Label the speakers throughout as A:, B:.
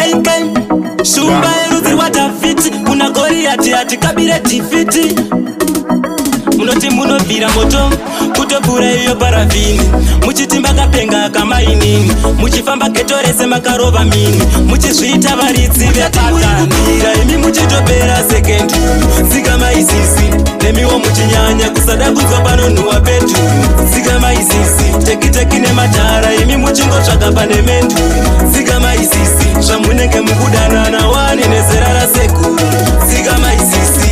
A: Enken Shumba eruzi watafiti kuna Goliati atikabireti fiti munoti munovira moto kutopura iyo paravini muchitimba kapenga kamainini muchifamba geto rese makarova mini muchizviita varidzi vepatana imi muchitopera sekendi tsika maizisi nemiwo muchinyanya kusada kunzwa panonhuwa petu tsika maizisi tekiteki nematara imi muchingotsvaga pane mendu tsika maizisi zvamunenge mukudanana wani nezera rasekuru tsika maizisi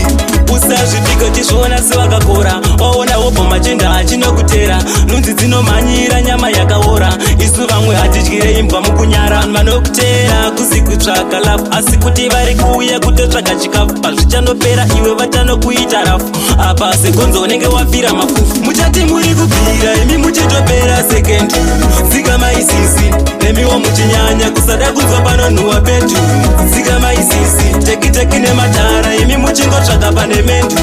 A: usazvipiko tizviona sevakakora waona wobva machinda achinokutera nhunzi dzinomhanyira nyama yakaora isu vamwe hatidyire imbwa mukunyara vanokutera kusi kutsvaga lafu asi kuti vari kuuya kutotsvaga chikafu pazvichanopera iwe vatanokuita rafu apa segonzo unenge wafira mafufu muchati muri kubvira imi muchitopera sekendi tsika maizisi nemiwo muchinyanya kusada kunzwa panonhuwa petu tsika maizisi tekiteki nematara imi muchingotsvaga pane mendu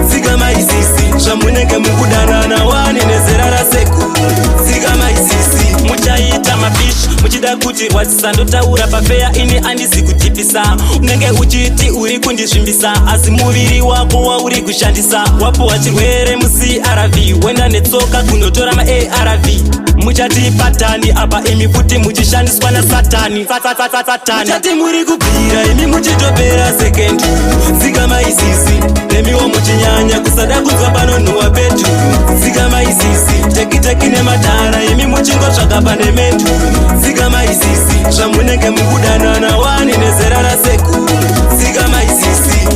A: tsika maizisi zvamunenge mukudanana wani nezera rasekuru tsika maizisi muchaita mafishi muchida kuti rwadzisandotaura pafeya ini andisi kutipisa unenge uchiti uri kundizvimbisa asi muviri wako wauri kushandisa wapuwa chirwere muCRV wenda netsoka kunotora maARV muchati patani apa imi futi muchishandiswa nasatani muchati muri kubvira imi muchitopera sekendi tsika maizisi nemiwo muchinyanya kusada kunzwa panonhuwa petu tsika maizisi tekiteki nematara imi muchingotsvaga pane mendu tsika maizisi zvamunenge mukudanana wani nezera rasekuru tsika maizisi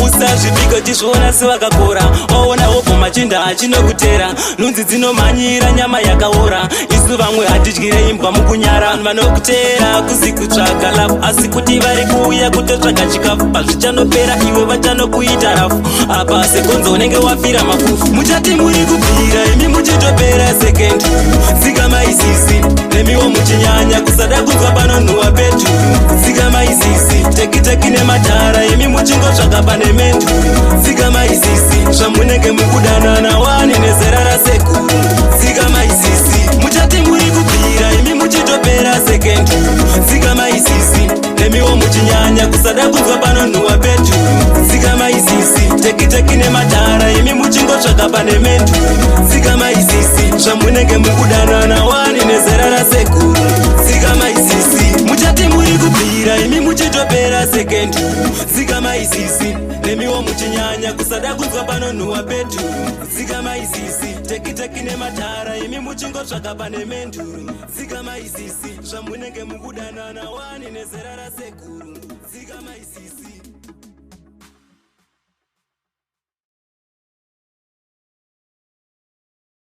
A: usazvipiko tizviona sevakakora waona wobva machinda achinokutera nhunzi dzinomhanyira nyama yakaora isu vamwe hatidyire imbwa mukunyara vanhu vanokutera kusi kutsvaga lafu asi kuti vari kuuya kutotsvaga chikafu pazvichanopera iwe vatanokuita rafu apa segonzo unenge wafira mafufu muchati muri kubvira imi muchitopera sekendi tsika maizisi nemiwo muchinyanya kusada kunzwa panonhuwa petu tsika maizisi tekiteki nematara imi muchingotsvaga pane mendu tsika maizisi zvamunenge mukudanana wani nezera rasekuru tsika maizisi muchati muri kubvira imi muchitopera sekendi tsika maizisi nemiwo muchinyanya kusada kunzwa panonhuwa petu tsika maizisi tekiteki nematara imi muchingotsvaga pane mendu tsika maizisi zvamunenge mukudanana wani nezera rasekuru tsika maizisi muchati muri kubvira imi muchitopera sekendi tsika maizisi nemiwo muchinyanya kusada kunzwa panonhuwa petu tsika maizisi tekiteki nematara imi muchingotsvaga pane mendu tsika maizisi zvamunenge mukudanana wani nezera rasekuru tsika maizisi